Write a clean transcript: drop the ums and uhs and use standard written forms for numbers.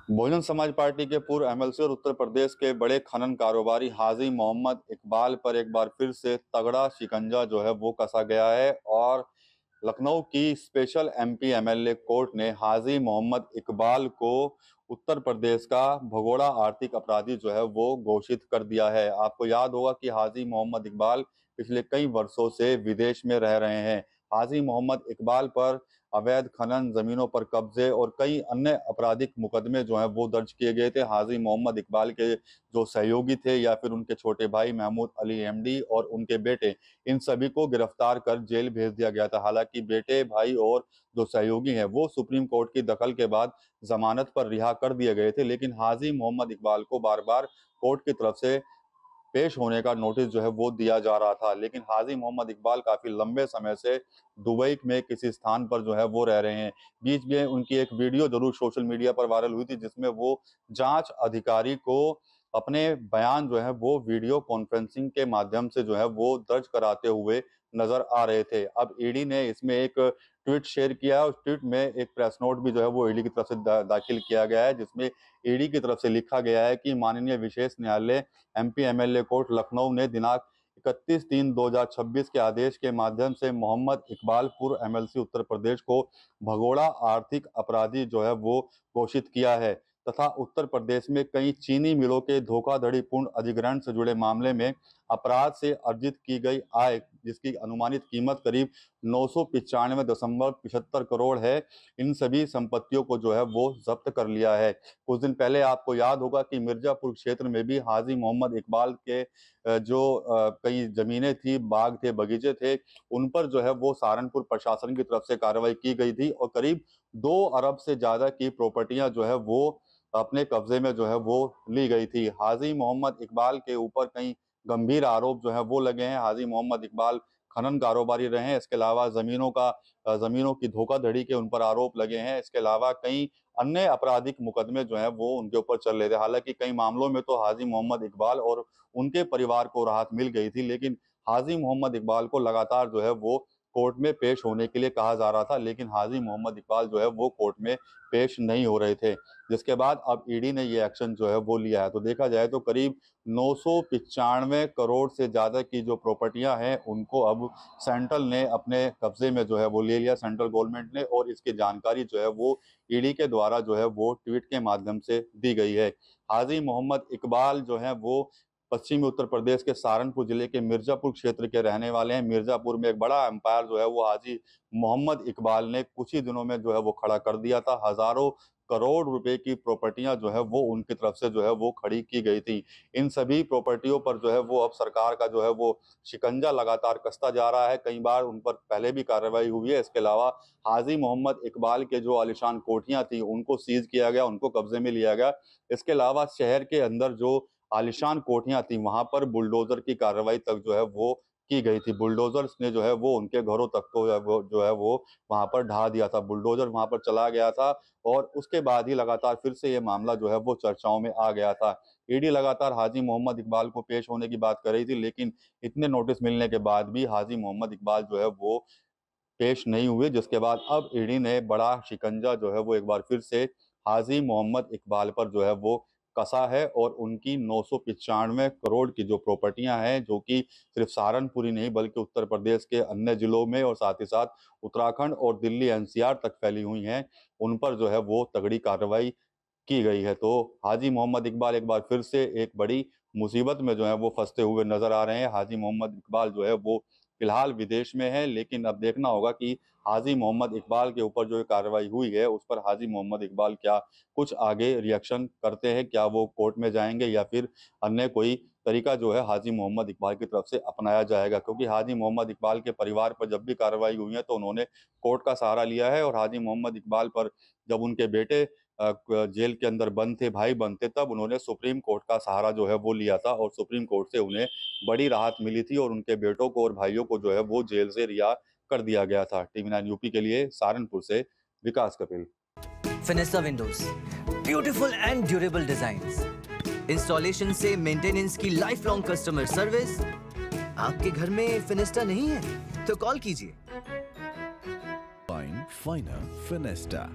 Bahujan Samaj party के पूर्व MLC और उत्तर प्रदेश के बड़े खनन कारोबारी हाजी मोहम्मद इकबाल पर एक बार फिर से तगड़ा शिकंजा जो है वो कसा गया है और लखनऊ की स्पेशल एमपी एमएलए कोर्ट ने हाजी मोहम्मद इकबाल को उत्तर प्रदेश का भगोड़ा आर्थिक अपराधी जो है वो घोषित कर दिया है। आपको याद होगा कि हाजी मोहम्मद इकबाल पिछले कई वर्षों से विदेश में रह रहे हैं। हाजी मोहम्मद इकबाल पर अवैध खनन, जमीनों पर कब्जे और कई अन्य आपराधिक मुकदमे जो हैं वो दर्ज किए गए थे। हाजी मोहम्मद इकबाल के जो सहयोगी थे या फिर उनके छोटे भाई महमूद अली एमडी और उनके बेटे, इन सभी को गिरफ्तार कर जेल भेज दिया गया था। हालांकि बेटे, भाई और जो सहयोगी हैं वो सुप्रीम कोर्ट की दखल के बाद जमानत पर रिहा कर दिए गए थे, लेकिन हाजी मोहम्मद इकबाल को बार बार कोर्ट की तरफ से पेश होने का नोटिस जो है वो दिया जा रहा था। लेकिन हाजी मोहम्मद इकबाल काफी लंबे समय से दुबई में किसी स्थान पर जो है वो रह रहे हैं। बीच में उनकी एक वीडियो जरूर सोशल मीडिया पर वायरल हुई थी, जिसमें वो जांच अधिकारी को अपने बयान जो है वो वीडियो कॉन्फ्रेंसिंग के माध्यम से जो है वो दर्ज कराते हुए नजर आ रहे थे। अब ईडी ने इसमें एक ट्वीट शेयर किया है। उस ट्वीट में एक प्रेस नोट भी जो है वो ईडी की तरफ से दाखिल किया गया है, जिसमें ईडी की तरफ से लिखा गया है कि माननीय विशेष न्यायालय एमपी एमएलए कोर्ट लखनऊ ने दिनांक 31/3/2026 के आदेश के माध्यम से मोहम्मद इकबाल पूर्व एमएलसी उत्तर प्रदेश को भगोड़ा आर्थिक अपराधी जो है वो घोषित किया है तथा उत्तर प्रदेश में कई चीनी मिलों के धोखाधड़ीपूर्ण अधिग्रहण से जुड़े मामले में अपराध से अर्जित की गई आय, जिसकी अनुमानित कीमत करीब 995.75 करोड़ है, इन सभी संपत्तियों को जो है वो जब्त कर लिया है। कुछ दिन पहले आपको याद होगा कि मिर्जापुर क्षेत्र में भी हाजी मोहम्मद इकबाल के जो कई जमीनें थी, बाग थे, बगीचे थे, उन पर जो है वो सहारनपुर प्रशासन की तरफ से कार्रवाई की गई थी और करीब 2 अरब से ज्यादा की प्रॉपर्टियां जो है वो अपने कब्जे में जो है वो ली गई थी। हाजी मोहम्मद इकबाल के ऊपर कई गंभीर आरोप जो है वो लगे हैं। हाजी मोहम्मद इकबाल खनन कारोबारी रहे हैं। इसके अलावा जमीनों की धोखाधड़ी के उन पर आरोप लगे हैं। इसके अलावा कई अन्य आपराधिक मुकदमे जो हैं वो उनके ऊपर चल रहे थे। हालांकि कई मामलों में तो हाजी मोहम्मद इकबाल और उनके परिवार को राहत मिल गई थी, लेकिन हाजी मोहम्मद इकबाल को लगातार जो है वो कोर्ट में पेश होने के लिए कहा जा रहा था, लेकिन हाजी मोहम्मद इकबाल जो है वो कोर्ट में पेश नहीं हो रहे थे। जिसके बाद अब ईडी ने ये एक्शन जो है वो लिया है। तो देखा जाए तो करीब 995 करोड़ से ज्यादा की जो प्रॉपर्टियां हैं उनको अब सेंट्रल ने अपने कब्जे में जो है वो ले लिया, सेंट्रल गवर्नमेंट ने, और इसकी जानकारी जो है वो ईडी के द्वारा जो है वो ट्वीट के माध्यम से दी गई है। हाजी मोहम्मद इकबाल जो है वो पश्चिमी उत्तर प्रदेश के सहारनपुर जिले के मिर्जापुर क्षेत्र के रहने वाले हैं। मिर्जापुर में एक बड़ा एम्पायर जो है वो हाजी मोहम्मद इकबाल ने कुछ ही दिनों में जो है वो खड़ा कर दिया था। हजारों करोड़ रुपए की प्रॉपर्टियां जो है वो उनकी तरफ से जो है वो खड़ी की गई थी। इन सभी प्रॉपर्टियों पर जो है वो अब सरकार का जो है वो शिकंजा लगातार कसता जा रहा है। कई बार उन पर पहले भी कार्रवाई हुई है। इसके अलावा हाजी मोहम्मद इकबाल के जो आलिशान कोठियां थी उनको सीज किया गया, उनको कब्जे में लिया गया। इसके अलावा शहर के अंदर जो आलिशान कोठियां थी वहां पर बुलडोजर की कार्रवाई तक जो है वो की गई थी। बुलडोजर्स ने जो है वो उनके घरों तक को जो है वो वहां पर ढा दिया था। बुलडोजर वहां पर चला गया था और उसके बाद ही लगातार फिर से ये मामला जो है वो चर्चाओं में आ गया था। ईडी लगातार हाजी मोहम्मद इकबाल को पेश होने की बात कर रही थी, लेकिन इतने नोटिस मिलने के बाद भी हाजी मोहम्मद इकबाल जो है वो पेश नहीं हुए। जिसके बाद अब ईडी ने बड़ा शिकंजा जो है वो एक बार फिर से हाजी मोहम्मद इकबाल पर जो है वो कसा है और उनकी 995 करोड़ की जो प्रॉपर्टियां हैं, जो कि सिर्फ सहारनपुर ही नहीं बल्कि उत्तर प्रदेश के अन्य जिलों में और साथ ही साथ उत्तराखंड और दिल्ली एनसीआर तक फैली हुई हैं, उन पर जो है वो तगड़ी कार्रवाई की गई है। तो हाजी मोहम्मद इकबाल एक बार फिर से एक बड़ी मुसीबत में जो है वो फंसते हुए नजर आ रहे हैं। हाजी मोहम्मद इकबाल जो है वो फिलहाल विदेश में है, लेकिन अब देखना होगा कि हाजी मोहम्मद इकबाल के ऊपर जो कार्रवाई हुई है उस पर हाजी मोहम्मद इकबाल क्या कुछ आगे रिएक्शन करते हैं, क्या वो कोर्ट में जाएंगे या फिर अन्य कोई तरीका जो है हाजी मोहम्मद इकबाल की तरफ से अपनाया जाएगा। क्योंकि हाजी मोहम्मद इकबाल के परिवार पर जब भी कार्रवाई हुई है तो उन्होंने कोर्ट का सहारा लिया है, और हाजी मोहम्मद इकबाल पर जब उनके बेटे जेल के अंदर बंद थे, भाई बंद थे, तब उन्होंने सुप्रीम कोर्ट का सहारा जो है वो लिया था और सुप्रीम कोर्ट से उन्हें बड़ी राहत मिली थी और उनके बेटों को और भाइयों को जो है वो जेल से रिहा कर दिया गया था। टीवी9 यूपी के लिए सहारनपुर से Vikas Kapil. Fenesta windows, beautiful and durable designs, installation से मेंटेनेंस की लाइफ लॉन्ग कस्टमर सर्विस। आपके घर में फिनिस्टा नहीं है तो कॉल कीजिए। फाइनर फिनिस्टा।